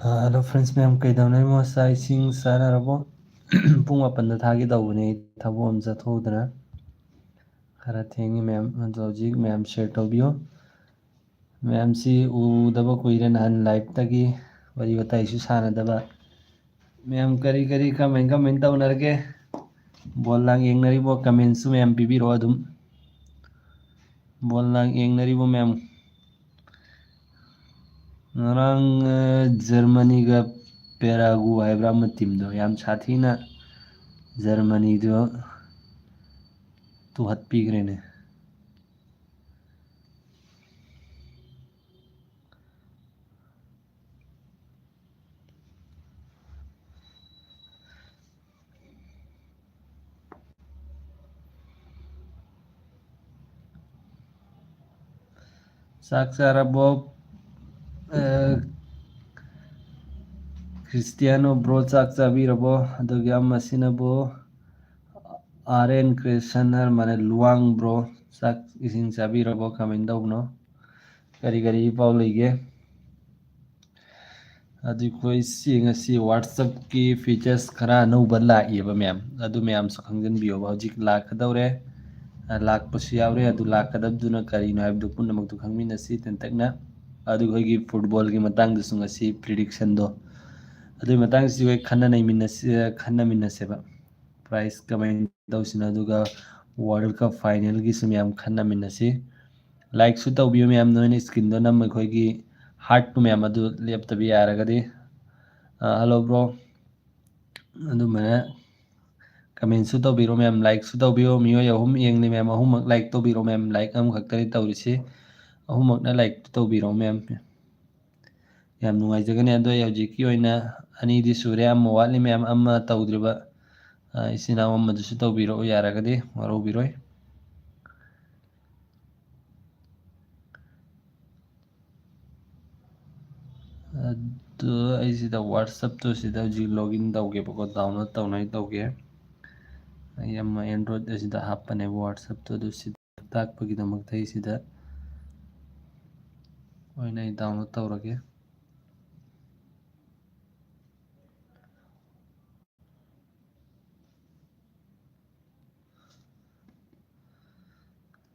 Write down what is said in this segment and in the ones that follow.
Hello friends ꯃꯌꯥꯝ ꯀꯩꯗꯧꯅꯔꯤꯃꯣ ꯆꯥꯛ ꯏꯁꯤꯡ ꯆꯥꯅꯔꯕꯣ? ꯄꯨꯡ 8ꯗ ꯊꯥꯒꯦ ꯇꯧꯕꯅꯦ ꯊꯕꯛ ꯑꯃ ꯆꯠꯊꯣꯛꯎꯗꯅ ꯈꯔ ꯊꯦꯡꯉꯤ ꯃꯌꯥꯝ ꯑꯗꯣ ꯍꯧꯖꯤꯛ ꯃꯌꯥꯝ ꯁꯤꯌꯔ ꯇꯧꯕꯤꯌꯨ ꯃꯌꯥꯝꯁꯤ ꯎꯗꯕ ꯀꯨꯏꯔꯦ ꯅꯍꯥꯟ ꯂꯥꯏꯐꯇꯒꯤ ꯋꯥꯔꯤ ꯋꯥꯇꯥꯏꯁꯨ ꯁꯥꯟꯅꯗꯕ ꯃꯌꯥꯝ ꯀꯔꯤ ꯀꯃꯥꯏꯟ ꯇꯧꯅꯔꯒꯦ ꯕꯣꯜ ꯂꯥꯡ ꯌꯦꯡꯅꯔꯤꯕꯣ ꯀꯃꯦꯟꯁꯨ ꯃꯌꯥꯝ ꯄꯤꯕꯤꯔꯛꯑꯣ ꯑꯗꯨꯝ ꯕꯣꯜ ꯂꯥꯡ ꯌꯦꯡꯅꯔꯤꯕꯣ ꯃꯌꯥꯝ ꯉꯔꯥꯡ ꯖꯔꯃꯅꯤꯒ ꯄꯦꯔꯥꯒꯨ ꯍꯥꯏꯕ꯭ꯔꯥ ꯑꯃ ꯇꯤꯝꯗꯣ ꯌꯥꯝ ꯁꯥꯊꯤꯅ ꯖꯔꯃꯅꯤꯗꯣ ꯇꯨꯍꯠꯄꯤꯈ꯭ꯔꯦꯅꯦ ꯆꯥꯛ ꯆꯥꯔꯕꯣ ꯈ꯭ꯔꯤꯁꯇꯤꯌꯥꯅꯣ ꯕ꯭ꯔꯣ ꯆꯥꯛ ꯆꯥꯕꯤꯔꯕꯣ ꯑꯗꯨꯒ ꯑꯃꯁꯤꯅꯕꯨ ꯑꯥꯔ.ꯑꯦꯟ. ꯀ꯭ꯔꯤꯁꯟ ꯍꯥꯏꯔ ꯂꯨꯋꯥꯡ ꯕ꯭ꯔꯣ ꯆꯥꯛ ꯏꯁꯤꯡ ꯆꯥꯕꯤꯔꯕꯣ ꯀꯃꯥꯏꯅ ꯇꯧꯕꯅꯣ ꯀꯔꯤ ꯄꯥꯎ ꯂꯩꯒꯦ ꯑꯗꯨ ꯑꯩꯈꯣꯏꯁꯤ ꯉꯁꯤ ꯋꯥꯠꯆꯞꯀꯤ ꯐꯤꯆꯔꯁ ꯈꯔ ꯑꯅꯧꯕ ꯂꯥꯛꯏꯕ ꯃꯌꯥꯝ ꯑꯗꯨ ꯃꯌꯥꯝꯁꯨ ꯈꯪꯖꯤꯟꯕꯤꯌꯣꯕ ꯍꯧꯖꯤꯛ ꯂꯥꯛꯀꯗꯧꯔꯦ ꯂꯥꯛꯄꯁꯨ ꯌꯥꯎꯔꯦ ꯑꯗꯨ ꯂꯥꯛꯀꯗꯕꯗꯨꯅ ꯀꯔꯤꯅꯣ ꯍꯥꯏꯕꯗꯨ ꯄꯨꯝꯅꯃꯛꯇꯨ ꯈꯪꯃꯤꯟꯅꯁꯤ ꯇꯦꯟꯇꯛꯅ ꯑꯗꯨꯒ ꯑꯩꯈꯣꯏꯒꯤ ꯐꯨꯠꯕꯣꯜꯒꯤ ꯃꯇꯥꯡꯗꯁꯨ ꯉꯁꯤ ꯄ꯭ꯔꯤꯗꯤꯛꯁꯟꯗꯣ ꯑꯗꯨꯒꯤ ꯃꯇꯥꯡꯁꯤ ꯑꯩꯈꯣꯏ ꯈꯟꯅꯃꯤꯟꯅꯁꯦꯕ ꯄ꯭ꯔꯥꯏꯖ ꯀꯃꯥꯏꯅ ꯇꯧꯁꯤꯅꯣ ꯑꯗꯨꯒ ꯋꯥꯔꯜ ꯀꯞ ꯐꯥꯏꯅꯦꯜꯒꯤꯁꯨ ꯃꯌꯥꯝ ꯈꯟꯅꯃꯤꯟꯅꯁꯤ ꯂꯥꯏꯛꯁꯨ ꯇꯧꯕꯤꯌꯨ ꯃꯌꯥꯝ ꯅꯣꯏꯅ ꯏꯁꯀ꯭ꯔꯤꯟꯗꯣ ꯅꯝꯃ ꯑꯩꯈꯣꯏꯒꯤ ꯍꯥꯔꯠꯇꯨ ꯃꯌꯥꯝ ꯑꯗꯨ ꯂꯦꯞꯇꯕ ꯌꯥꯔꯒꯗꯤ ꯍꯜꯂꯣ ꯕ꯭ꯔꯣ ꯑꯗꯨꯃꯥꯏꯅ ꯀꯃꯦꯟꯁꯨ ꯇꯧꯕꯤꯔꯣ ꯃꯌꯥꯝ ꯂꯥꯏꯛꯁꯨ ꯇꯧꯕꯤꯌꯣ ꯃꯤꯑꯣꯏ 3 ꯌꯦꯡꯂꯤ ꯃꯌꯥꯝ ꯑꯍꯨꯝꯃꯛ ꯂꯥꯏꯛ ꯇꯧꯕꯤꯔꯣ ꯃꯌꯥꯝ ꯂꯥꯏꯛ ꯑꯃꯈꯛꯇꯅꯤ ꯇꯧꯔꯤꯁꯤ ꯑꯍꯨꯝꯃꯛꯅ ꯂꯥꯏꯛ ꯇꯧꯕꯤꯔꯣ ꯃꯌꯥꯝ ꯌꯥꯝ ꯅꯨꯡꯉꯥꯏꯖꯒꯅꯤ ꯑꯗꯣ ꯑꯩ ꯍꯧꯖꯤꯛꯀꯤ ꯑꯣꯏꯅ ꯑꯅꯤꯗꯤ ꯁꯨꯔꯦ ꯑꯃ ꯋꯥꯠꯂꯤ ꯃꯌꯥꯝ ꯑꯃ ꯇꯧꯗ꯭ꯔꯤꯕ ꯏꯆꯤꯟ ꯏꯅꯥꯎ ꯑꯃꯗꯨꯁꯨ ꯇꯧꯕꯤꯔꯛꯎ ꯌꯥꯔꯒꯗꯤ ꯋꯥꯔꯧꯕꯤꯔꯣꯏ ꯑꯗꯨ ꯑꯩꯁꯤꯗ ꯋꯥꯠꯆꯞꯇꯨ ꯁꯤꯗ ꯍꯧꯖꯤꯛ ꯂꯣꯒꯏꯟ ꯇꯧꯒꯦꯕꯀꯣ ꯗꯥꯎꯟꯂꯣꯗ ꯇꯧꯅꯉꯥꯏ ꯇꯧꯒꯦ ꯑꯩ ꯑꯃ ꯑꯦꯟꯗ꯭ꯔꯣꯏꯗ ꯑꯁꯤꯗ ꯍꯥꯞꯄꯅꯦꯕ ꯋꯥꯠꯆꯞꯇꯨ ꯑꯗꯨ ꯁꯤꯗ ꯇꯥꯛꯄꯒꯤꯗꯃꯛꯇ ꯑꯩ ꯁꯤꯗ ꯑꯣꯏꯅ ꯑꯩ ꯗꯥꯎꯟꯂꯣꯗ ꯇꯧꯔꯒꯦ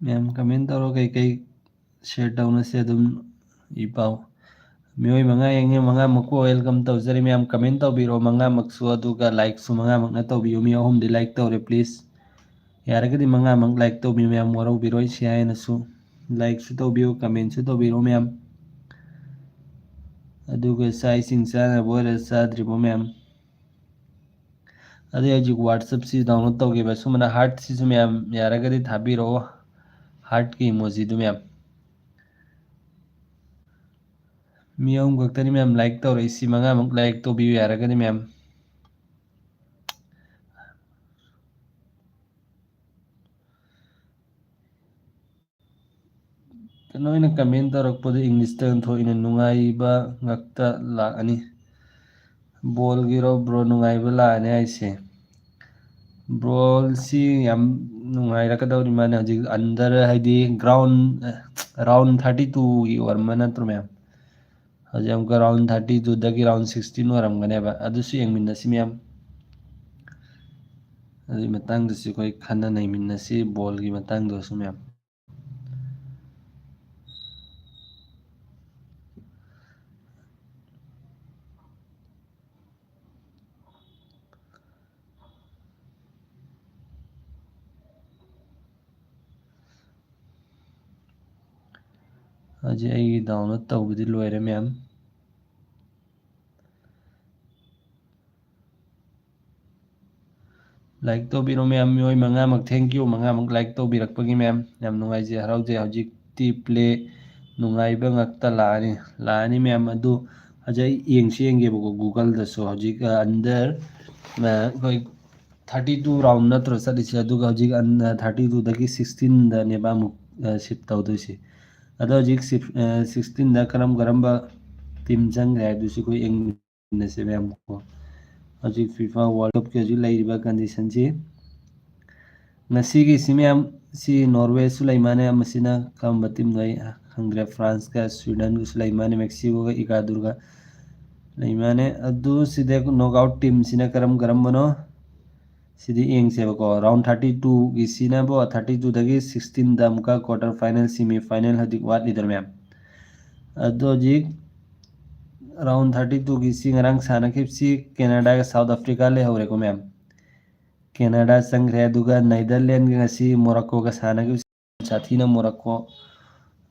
ꯃꯌꯥꯝ ꯀꯃꯦꯟ ꯇꯧꯔꯣ ꯀꯩꯀꯩ ꯁꯤꯌꯔ ꯇꯧꯅꯁꯦ ꯑꯗꯨꯝ ꯏ ꯄꯥꯎ ꯃꯤꯑꯣꯏ 5 ꯌꯦꯡꯉꯦ 5ꯃꯛꯄꯨ ꯋꯦꯜꯀꯝ ꯇꯧꯖꯔꯤ ꯃꯌꯥꯝ ꯀꯃꯦꯟ ꯇꯧꯕꯤꯔꯣ 5ꯃꯛꯁꯨ ꯑꯗꯨꯒ ꯂꯥꯏꯛꯁꯨ 5ꯃꯛꯅ ꯇꯧꯕꯤꯌꯨ ꯃꯤ 3ꯗꯤ ꯂꯥꯏꯛ ꯇꯧꯔꯦ ꯄ꯭ꯂꯤꯖ ꯌꯥꯔꯒꯗꯤ 5ꯃꯛ ꯂꯥꯏꯛ ꯇꯧꯕꯤꯌꯨ ꯃꯌꯥꯝ ꯋꯥꯔꯧꯕꯤꯔꯣꯏ ꯁꯤ ꯍꯥꯏꯅꯁꯨ ꯂꯥꯏꯛꯁꯨ ꯇꯧꯕꯤꯌꯨ ꯀꯃꯦꯟꯁꯨ ꯇꯧꯕꯤꯔꯣ ꯃꯌꯥꯝ ꯑꯗꯨꯒ ꯆꯥꯛ ꯏꯁꯤꯡ ꯆꯥꯅꯕ ꯑꯣꯏꯔ ꯆꯥꯗ꯭ꯔꯤꯕꯣ ꯃꯌꯥꯝ ꯑꯗꯩ ꯍꯧꯖꯤꯛ ꯋꯥꯠꯆꯞꯁꯤ ꯗꯥꯎꯟꯂꯣꯗ ꯇꯧꯒꯦꯕ ꯁꯨꯃꯥꯏꯅ ꯍꯥꯔꯠꯁꯤꯁꯨ ꯃꯌꯥꯝ ꯌꯥꯔꯒꯗꯤ ꯊꯥꯕꯤꯔꯛꯑꯣ ꯍꯥꯔꯠꯀꯤ ꯏꯃꯣꯖꯤꯗꯨ ꯃꯌꯥꯝ ꯃꯤ 3 ꯈꯛꯇꯅꯤ ꯃꯌꯥꯝ ꯂꯥꯏꯛ ꯇꯧꯔꯛꯏꯁꯤ 5ꯃꯛ ꯂꯥꯏꯛ ꯇꯧꯕꯤꯌꯨ ꯌꯥꯔꯒꯗꯤ ꯃꯌꯥꯝ ꯅꯣꯏꯅ ꯀꯃꯦꯟ ꯇꯧꯔꯛꯄꯗ ꯏꯪꯂꯤꯁꯇ ꯑꯣꯟꯊꯣꯛꯏꯅ ꯅꯨꯡꯉꯥꯏꯕ ꯉꯥꯛꯇ ꯂꯥꯛꯑꯅꯤ ꯕꯣꯜꯒꯤꯔꯣ ꯕ꯭ꯔꯣ ꯅꯨꯡꯉꯥꯏꯕ ꯂꯥꯛꯑꯅꯤ ꯍꯥꯏꯁꯦ ꯕꯣꯜꯁꯤ ꯌꯥꯝ ꯅꯨꯡꯉꯥꯏꯔꯛꯀꯗꯧꯔꯤ ꯃꯥꯅꯦ ꯍꯧꯖꯤꯛ ꯑꯟꯗꯔ ꯍꯥꯏꯗꯤ ꯔꯥꯎꯟ 32ꯒꯤ ꯑꯣꯏꯔꯝꯕ ꯅꯠꯇ꯭ꯔꯣ ꯃꯌꯥꯝ ꯍꯧꯖꯤꯛ ꯑꯃꯨꯛꯀ ꯔꯥꯎꯟ 32ꯗꯒꯤ ꯔꯥꯎꯟ 16 ꯑꯣꯏꯔꯝꯒꯅꯦꯕ ꯑꯗꯨꯁꯨ ꯌꯦꯡꯃꯤꯟꯅꯁꯤ ꯃꯌꯥꯝ ꯑꯗꯨꯒꯤ ꯃꯇꯥꯡꯗꯁꯨ ꯑꯩꯈꯣꯏ ꯈꯟꯅ ꯅꯩꯃꯤꯟꯅꯁꯤ ꯕꯣꯜꯒꯤ ꯃꯇꯥꯡꯗꯁꯨ ꯃꯌꯥꯝ ꯍꯧꯖꯤꯛ ꯑꯩꯒꯤ ꯗꯥꯎꯟꯂꯣꯗ ꯇꯧꯕꯗꯤ ꯂꯣꯏꯔꯦ ꯃꯌꯥꯝ ꯂꯥꯏꯛ ꯇꯧꯕꯤꯔꯣ ꯃꯌꯥꯝ ꯃꯤꯑꯣꯏ 5ꯃꯛ ꯊꯦꯡꯀ꯭ꯌꯨ 5ꯃꯛ ꯂꯥꯏꯛ ꯇꯧꯕꯤꯔꯛꯄꯒꯤ ꯃꯌꯥꯝ ꯌꯥꯝ ꯅꯨꯡꯉꯥꯏꯖꯩ ꯍꯔꯥꯎꯖꯩ ꯍꯧꯖꯤꯛꯇꯤ ꯄ꯭ꯂꯦ ꯅꯨꯡꯉꯥꯏꯕ ꯉꯥꯛꯇ ꯂꯥꯛꯑꯅꯤ ꯃꯌꯥꯝ ꯑꯗꯨ ꯍꯧꯖꯤꯛ ꯑꯩ ꯌꯦꯡꯒꯦꯕꯀꯣ ꯒꯨꯒꯜꯗꯁꯨ ꯍꯧꯖꯤꯛ ꯑꯟꯗꯔ ꯑꯩꯈꯣꯏ 32 ꯔꯥꯎꯟ ꯅꯠꯇ꯭ꯔꯣ ꯆꯠꯂꯤꯁꯦ ꯑꯗꯨꯒ ꯍꯧꯖꯤꯛ 32ꯗꯒꯤ 16ꯗꯅꯦꯕ ꯑꯃꯨꯛ ꯁꯤꯞ ꯇꯧꯗꯣꯏꯁꯤ ꯑꯗꯣ ꯍꯧꯖꯤꯛ 16ꯗ ꯀꯔꯝꯕ ꯇꯤꯝ ꯆꯪꯈ꯭ꯔꯦ ꯍꯥꯏꯕꯗꯨꯁꯨ ꯑꯩꯈꯣꯏ ꯌꯦꯡꯃꯤꯟꯅꯁꯦ ꯃꯌꯥꯝꯀꯣ ꯍꯧꯖꯤꯛ ꯐꯤꯐꯥ ꯋꯥꯔꯜ ꯀꯞꯀꯤ ꯍꯧꯖꯤꯛ ꯂꯩꯔꯤꯕ ꯀꯟꯗꯤꯁꯟꯁꯤ ꯉꯁꯤꯒꯤꯁꯤ ꯃꯌꯥꯝ ꯁꯤ ꯅꯣꯔꯋꯦꯁꯨ ꯂꯩ ꯃꯥꯅꯦ ꯃꯁꯤꯅ ꯀꯔꯝꯕ ꯇꯤꯝꯅꯣ ꯑꯩ ꯈꯪꯗ꯭ꯔꯦ ꯐ꯭ꯔꯥꯟꯁꯀ ꯁ꯭ꯋꯤꯗꯟꯒꯁꯨ ꯂꯩ ꯃꯥꯅꯦ ꯃꯦꯛꯁꯤꯀꯣꯒ ꯏꯀ꯭ꯋꯥꯗꯣꯔꯒ ꯂꯩꯃꯥꯅꯦ ꯑꯗꯨ ꯁꯤꯗ ꯅꯣꯛꯑꯥꯎꯠ ꯇꯤꯝꯁꯤꯅ ꯀꯔꯝꯕꯅꯣ ꯁꯤꯗꯤ ꯌꯦꯡꯁꯦꯕꯀꯣ ꯔꯥꯎꯟ 32ꯒꯤꯁꯤꯅꯕꯨ 32ꯗꯒꯤ 16ꯗ ꯑꯃꯨꯛꯀ ꯀ꯭ꯋꯥꯔꯇꯔ ꯐꯥꯏꯅꯦꯜ ꯁꯦꯃꯤ ꯐꯥꯏꯅꯦꯜ ꯍꯧꯖꯤꯛ ꯋꯥꯠꯂꯤꯗꯅ ꯃꯌꯥꯝ ꯑꯗꯣ ꯍꯧꯖꯤꯛ ꯔꯥꯎꯟ 32ꯒꯤꯁꯤ ꯉꯔꯥꯡ ꯁꯥꯟꯅꯈꯤꯕꯁꯤ ꯀꯦꯅꯥꯗꯥꯒ ꯁꯥꯎꯠ ꯑꯐ꯭ꯔꯤꯀꯥ ꯂꯩꯍꯧꯔꯦꯀꯣ ꯃꯌꯥꯝ ꯀꯦꯅꯥꯗꯥ ꯆꯪꯈ꯭ꯔꯦ ꯑꯗꯨꯒ ꯅꯦꯗꯔꯂꯦꯟꯒ ꯉꯁꯤ ꯃꯣꯔꯣꯛꯀꯣꯒ ꯁꯥꯟꯅꯈꯤꯕꯁꯤ ꯁꯥꯊꯤꯅ ꯃꯣꯔꯣꯛꯀꯣ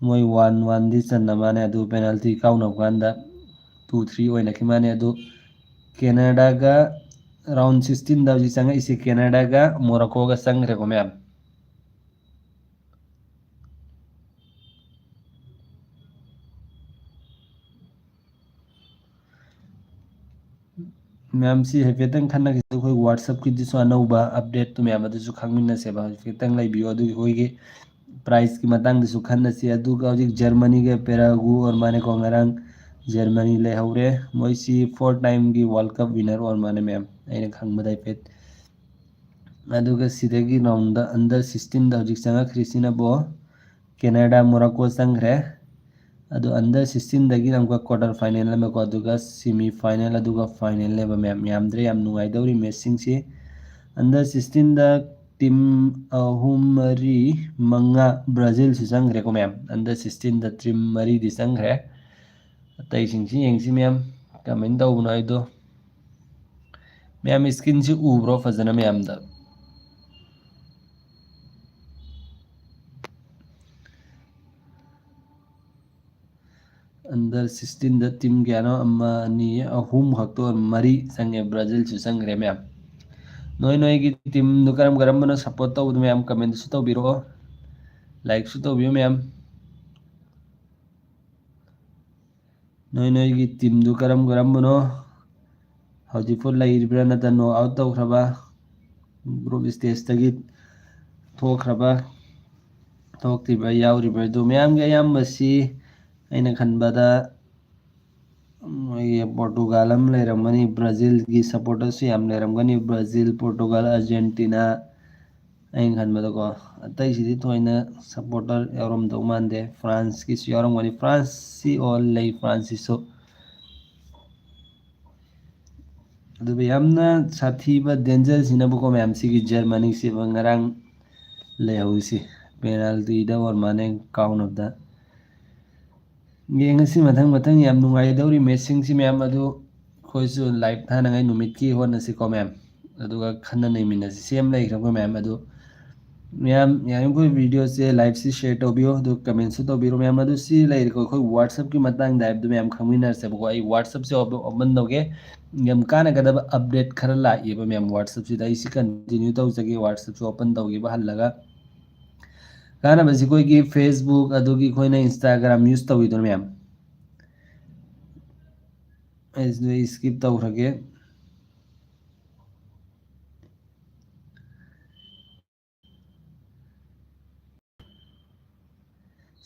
ꯃꯣꯏ 1-1ꯗꯤ ꯆꯟꯅ ꯃꯥꯅꯦ ꯑꯗꯨ ꯄꯦꯅꯥꯜꯇꯤ ꯀꯥꯎꯅꯕ ꯀꯥꯟꯗ 2-3 ꯑꯣꯏꯅꯈꯤ ꯃꯥꯅꯦ ꯑꯗꯨ ꯀꯦꯅꯥꯗꯥꯒ ꯔꯥꯎꯟ 16ꯗ ꯍꯧꯖꯤꯛ ꯆꯪꯉꯛꯏꯁꯤ ꯀꯦꯅꯥꯗꯥꯒ ꯃꯣꯔꯣꯛꯀꯣꯒ ꯆꯪꯈ꯭ꯔꯦꯀꯣ ꯃꯌꯥꯝ ꯃꯌꯥꯝꯁꯤ ꯍꯥꯏꯐꯦꯠꯇꯪ ꯈꯟꯅꯈꯤꯁꯦ ꯑꯩꯈꯣꯏ ꯋꯥꯠꯁꯑꯞꯀꯤꯗꯨꯁꯨ ꯑꯅꯧꯕ ꯑꯞꯗꯦꯠꯇꯨ ꯃꯌꯥꯝ ꯑꯗꯨꯁꯨ ꯈꯪꯃꯤꯟꯅꯁꯦꯕ ꯍꯧꯖꯤꯛꯇꯪ ꯂꯩꯕꯤꯌꯨ ꯑꯗꯨꯒꯤ ꯑꯩꯈꯣꯏꯒꯤ ꯄ꯭ꯔꯥꯏꯖꯀꯤ ꯃꯇꯥꯡꯗꯁꯨ ꯈꯟꯅꯁꯤ ꯑꯗꯨꯒ ꯍꯧꯖꯤꯛ ꯖꯔꯃꯅꯤꯒ ꯄꯦꯔꯥꯒꯨ ꯑꯣꯔ ꯃꯥꯅꯦꯀꯣ ꯉꯔꯥꯡ ꯖꯔꯃꯅꯤ ꯂꯩꯍꯧꯔꯦ ꯃꯣꯏꯁꯤ 4 ꯇꯥꯏꯝꯒꯤ ꯋꯥꯔꯜ ꯀꯞ ꯋꯤꯟꯅꯔ ꯑꯣꯔ ꯃꯥꯅꯦ ꯃꯌꯥꯝ ꯑꯩꯅ ꯈꯪꯕꯗ ꯍꯥꯏꯐꯦꯠ ꯑꯗꯨꯒ ꯁꯤꯗꯒꯤ ꯔꯥꯎꯟꯗ ꯑꯟꯗꯔ 16ꯗ ꯍꯧꯖꯤꯛ ꯆꯪꯉꯛꯈ꯭ꯔꯤꯁꯤꯅꯕꯨ ꯀꯦꯅꯥꯗꯥ ꯃꯣꯔꯣꯛꯀꯣ ꯆꯪꯈ꯭ꯔꯦ ꯑꯗꯨ ꯑꯟꯗꯔ 16ꯗꯒꯤ ꯑꯃꯨꯛꯀ ꯀ꯭ꯋꯥꯔꯇꯔ ꯐꯥꯏꯅꯦꯜ ꯑꯃꯀꯣ ꯑꯗꯨꯒ ꯁꯦꯃꯤ ꯐꯥꯏꯅꯦꯜ ꯑꯗꯨꯒ ꯐꯥꯏꯅꯦꯜꯅꯦꯕ ꯃꯌꯥꯝ ꯌꯥꯝꯗ꯭ꯔꯦ ꯌꯥꯝ ꯅꯨꯡꯉꯥꯏꯗꯧꯔꯤ ꯃꯦꯠꯁꯁꯤꯡꯁꯤ ꯑꯟꯗꯔ 16ꯗ ꯇꯤꯝ 3-4-5 ꯕ꯭ꯔꯥꯖꯤꯜꯁꯨ ꯆꯪꯈ꯭ꯔꯦꯀꯣ ꯃꯌꯥꯝ ꯑꯟꯗꯔ 16ꯗ ꯇꯤꯝ 4ꯗꯤ ꯆꯪꯈ꯭ꯔꯦ ꯑꯇꯩꯁꯤꯡꯁꯤ ꯌꯦꯡꯁꯤ ꯃꯌꯥꯝ ꯀꯃꯥꯏꯅ ꯇꯧꯕꯅꯣ ꯑꯩꯗꯣ ꯃꯌꯥꯝ ꯏꯁꯀꯤꯟꯁꯤ ꯎꯕ꯭ꯔꯣ ꯐꯖꯅ ꯃꯌꯥꯝꯗ ꯑꯟꯗꯔ 16ꯗ ꯇꯤꯝ ꯀꯌꯥꯅꯣ 1 2 3 ꯈꯛꯇꯣ 4 ꯆꯪꯉꯦ ꯕ꯭ꯔꯥꯖꯤꯜꯁꯨ ꯆꯪꯈ꯭ꯔꯦ ꯃꯌꯥꯝ ꯅꯣꯏꯒꯤ ꯇꯤꯝꯗꯨ ꯀꯔꯝꯕꯅꯣ ꯁꯞꯄꯣꯔꯠ ꯇꯧꯕꯗꯨ ꯃꯌꯥꯝ ꯀꯃꯦꯟꯇꯁꯨ ꯇꯧꯕꯤꯔꯛꯑꯣ ꯂꯥꯏꯛꯁꯨ ꯇꯧꯕꯤꯌꯨ ꯃꯌꯥꯝ ꯅꯣꯏꯒꯤ ꯇꯤꯝꯗꯨ ꯀꯔꯝꯕꯅꯣ ꯍꯧꯖꯤꯛꯐꯥꯎ ꯂꯩꯔꯤꯕ꯭ꯔꯥ ꯅꯠꯇ꯭ꯔ ꯅꯣꯛ ꯑꯥꯎꯠ ꯇꯧꯈ꯭ꯔꯕ ꯒ꯭ꯔꯨꯞ ꯏꯁꯇꯦꯖꯇꯒꯤ ꯊꯣꯛꯈ꯭ꯔꯕ ꯊꯣꯛꯇ꯭ꯔꯤꯕ ꯌꯥꯎꯔꯤꯕ ꯑꯗꯨ ꯃꯌꯥꯝꯒꯤ ꯑꯌꯥꯝꯕꯁꯤ ꯑꯩꯅ ꯈꯟꯕꯗ ꯃꯣꯏꯒꯤ ꯄꯣꯔꯇꯨꯒꯥꯜ ꯑꯃ ꯂꯩꯔꯝꯒꯅꯤ ꯕ꯭ꯔꯥꯖꯤꯜꯒꯤ ꯁꯞꯄꯣꯔꯇꯔꯁꯨ ꯌꯥꯝ ꯂꯩꯔꯝꯒꯅꯤ ꯕ꯭ꯔꯥꯖꯤꯜ ꯄꯣꯔꯇꯨꯒꯥꯜ ꯑꯥꯔꯖꯦꯟꯇꯤꯅꯥ ꯑꯩꯅ ꯈꯟꯕꯗꯀꯣ ꯑꯇꯩꯁꯤꯗꯤ ꯊꯣꯏꯅ ꯁꯞꯄꯣꯔꯇꯔ ꯌꯥꯎꯔꯝꯗꯧ ꯃꯥꯟꯗꯦ ꯐ꯭ꯔꯥꯟꯁꯀꯤꯁꯨ ꯌꯥꯎꯔꯝꯒꯅꯤ ꯐ꯭ꯔꯥꯟꯁꯁꯤ ꯑꯣꯜ ꯂꯩ ꯐ꯭ꯔꯥꯟꯁꯁꯤꯁꯨ ꯑꯗꯨꯒ ꯌꯥꯝꯅ ꯁꯥꯊꯤꯕ ꯗꯦꯟꯖꯔꯁꯤꯅꯕꯨꯀꯣ ꯃꯌꯥꯝ ꯁꯤꯒꯤ ꯖꯔꯃꯅꯤꯁꯤꯕ ꯉꯔꯥꯡ ꯂꯩꯍꯧꯔꯤꯁꯤ ꯄꯦꯅꯥꯜꯇꯤꯗ ꯑꯣꯔ ꯃꯥꯅꯦ ꯀꯥꯎꯅꯕꯗ ꯌꯦꯡꯉꯁꯤ ꯃꯊꯪ ꯌꯥꯝ ꯅꯨꯡꯉꯥꯏꯗꯧꯔꯤ ꯃꯦꯠꯁꯁꯤꯡꯁꯤ ꯃꯌꯥꯝ ꯑꯗꯨ ꯑꯩꯈꯣꯏꯁꯨ ꯂꯥꯏꯚ ꯊꯥꯅꯉꯥꯏ ꯅꯨꯃꯤꯠꯀꯤ ꯍꯣꯠꯅꯁꯤꯀꯣ ꯃꯌꯥꯝ ꯑꯗꯨꯒ ꯈꯟꯅ ꯅꯩꯃꯤꯟꯅꯁꯤ ꯁꯦꯝ ꯂꯩꯈ꯭ꯔꯕ ꯃꯌꯥꯝ ꯑꯗꯨ ꯃꯌꯥꯝ ꯌꯥꯔꯤꯈꯣꯏ ꯚꯤꯗꯤꯑꯣꯁꯦ ꯂꯥꯏꯚꯁꯤ ꯁꯦꯌꯔ ꯇꯧꯕꯤꯌꯣ ꯑꯗꯨꯒ ꯀꯃꯦꯟꯁꯨ ꯇꯧꯕꯤꯔꯣ ꯃꯌꯥꯝ ꯑꯗꯨ ꯁꯤ ꯂꯩꯔꯤꯀꯣ ꯑꯩꯈꯣꯏ ꯋꯥꯠꯁꯑꯞꯀꯤ ꯃꯇꯥꯡꯗ ꯍꯥꯏꯕꯗꯨ ꯃꯌꯥꯝ ꯈꯪꯃꯤꯟꯅꯔꯁꯦꯕꯀꯣ ꯑꯩ ꯋꯥꯠꯁꯑꯞꯁꯦ ꯑꯣꯄꯟ ꯇꯧꯒꯦ ꯌꯥꯝ ꯀꯥꯟꯅꯒꯗꯕ ꯑꯞꯗꯦꯠ ꯈꯔ ꯂꯥꯛꯏꯕ ꯃꯌꯥꯝ ꯋꯥꯠꯁꯑꯞꯁꯤꯗ ꯑꯩꯁꯤ ꯀꯟꯇꯤꯅ꯭ꯌꯨ ꯇꯧꯖꯒꯦ ꯋꯥꯠꯁꯑꯞꯁꯨ ꯑꯣꯄꯟ ꯇꯧꯈꯤꯕ ꯍꯜꯂꯒ ꯀꯥꯟꯅꯕꯁꯤ ꯑꯩꯈꯣꯏꯒꯤ ꯐꯦꯁꯕꯨꯛ ꯑꯗꯨꯒꯤ ꯑꯩꯈꯣꯏꯅ ꯏꯟꯁꯇꯥꯒ꯭ꯔꯥꯝ ꯌꯨꯁ ꯇꯧꯋꯤꯗꯅ ꯃꯌꯥꯝ ꯑꯩꯁꯤꯗ ꯏꯁꯀꯤꯞ ꯇꯧꯈ꯭ꯔꯒꯦ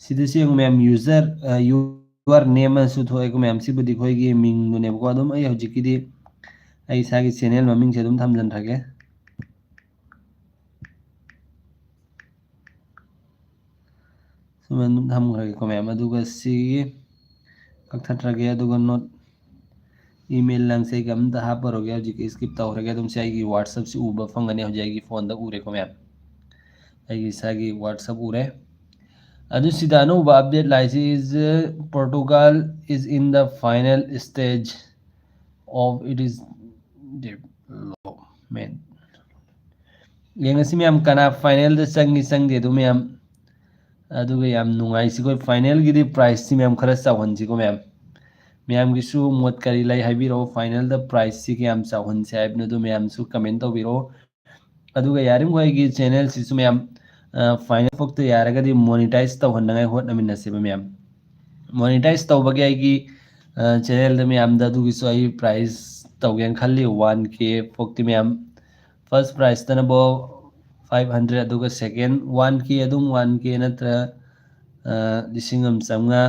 ꯁꯤꯗꯁꯨ ꯌꯦꯡꯉꯨ ꯃꯌꯥꯝ ꯌꯨꯖꯔ ꯅꯦꯝ ꯑꯃꯁꯨ ꯊꯣꯛꯑꯦꯀꯣ ꯃꯌꯥꯝ ꯁꯤꯕꯨꯗꯤ ꯑꯩꯈꯣꯏꯒꯤ ꯃꯤꯡꯗꯨꯅꯦꯕꯀꯣ ꯑꯗꯨꯝ ꯑꯩ ꯍꯧꯖꯤꯛꯀꯤꯗꯤ ꯑꯩ ꯏꯁꯥꯒꯤ ꯆꯦꯅꯦꯜ ꯃꯃꯤꯡꯁꯦ ꯑꯗꯨꯝ ꯊꯝꯖꯟꯈ꯭ꯔꯒꯦ ꯁꯨꯃꯥꯏꯅ ꯑꯗꯨꯝ ꯊꯝꯈ꯭ꯔꯒꯦꯀꯣ ꯃꯌꯥꯝ ꯑꯗꯨꯒ ꯁꯤꯒꯤ ꯀꯛꯊꯠꯈ꯭ꯔꯒꯦ ꯑꯗꯨꯒ ꯅꯣꯠ ꯏꯃꯦꯜ ꯂꯪꯁꯦ ꯑꯩꯒ ꯑꯝꯇ ꯍꯥꯞꯄꯔꯣꯏꯒꯦ ꯍꯧꯖꯤꯛꯀꯤ ꯏꯁꯀꯤꯞ ꯇꯧꯈ꯭ꯔꯒꯦ ꯑꯗꯨꯝ ꯁꯤ ꯑꯩꯒꯤ ꯋꯥꯠꯁꯑꯞꯁꯤ ꯎꯕ ꯐꯪꯒꯅꯤ ꯍꯧꯖꯤꯛ ꯑꯩꯒꯤ ꯐꯣꯟꯗ ꯎꯔꯦꯀꯣ ꯃꯌꯥꯝ ꯑꯩꯒꯤ ꯏꯁꯥꯒꯤ ꯋꯥꯠꯁꯑꯞ ꯎꯔꯦ ꯑꯗꯨ ꯁꯤꯗ ꯑꯅꯧꯕ ꯑꯞꯗꯦꯠ ꯂꯥꯛꯏꯁꯤ is Portugal is in the final stage of it is development ꯌꯦꯡꯉꯁꯤ ꯃꯌꯥꯝ ꯀꯅꯥ ꯐꯥꯏꯅꯦꯜꯗ ꯆꯪꯗꯦ ꯑꯗꯨ ꯃꯌꯥꯝ ꯑꯗꯨꯒ ꯌꯥꯝ ꯅꯨꯡꯉꯥꯏꯁꯤꯀꯣ ꯐꯥꯏꯅꯦꯜꯒꯤꯗꯤ ꯄ꯭ꯔꯥꯏꯖꯁꯤ ꯃꯌꯥꯝ ꯈꯔ ꯆꯥꯎꯍꯟꯁꯤꯀꯣ ꯃꯌꯥꯝꯒꯤꯁꯨ ꯃꯣꯠ ꯀꯔꯤ ꯂꯩ ꯍꯥꯏꯕꯤꯔꯛꯑꯣ ꯐꯥꯏꯅꯦꯜꯗ ꯄ꯭ꯔꯥꯏꯖꯁꯤ ꯀꯌꯥꯝ ꯆꯥꯎꯍꯟꯁꯦ ꯍꯥꯏꯕꯅꯣ ꯑꯗꯨ ꯃꯌꯥꯝꯁꯨ ꯀꯃꯦꯟ ꯇꯧꯕꯤꯔꯛꯑꯣ ꯑꯗꯨꯒ ꯌꯥꯔꯤꯕꯃꯈꯩ ꯑꯩꯒꯤ ꯆꯦꯅꯦꯜꯁꯤꯁꯨ ꯃꯌꯥꯝ ꯐꯥꯏꯅꯦꯜ ꯐꯥꯎꯇ ꯌꯥꯔꯒꯗꯤ ꯃꯣꯅꯤꯇꯥꯏꯁ ꯇꯧꯍꯟꯅꯉꯥꯏ ꯍꯣꯠꯅꯃꯤꯟꯅꯁꯦꯕ ꯃꯌꯥम ꯃꯣꯅꯤꯇꯥꯏꯁ ꯇꯧꯕꯒꯤ ꯑꯩꯒꯤ ꯆꯦꯅꯦꯜꯗ ꯃꯌꯥꯝꯗ ꯑꯗꯨꯒꯤꯁꯨ ꯑꯩ ꯄ꯭ꯔꯥꯏꯖ ꯇꯧꯒꯦꯅ ꯈꯜꯂꯤ 1K ꯐꯥꯎꯇꯤ ꯃꯌꯥꯝ ꯐꯥꯔꯁ ꯄ꯭ꯔꯥꯏꯖꯇꯅꯕꯨ 500 ꯑꯗꯨꯒ ꯁꯦꯀꯦꯟ 1K ꯑꯗꯨꯝ 1K ꯅꯠꯇ꯭ꯔꯒ 1,500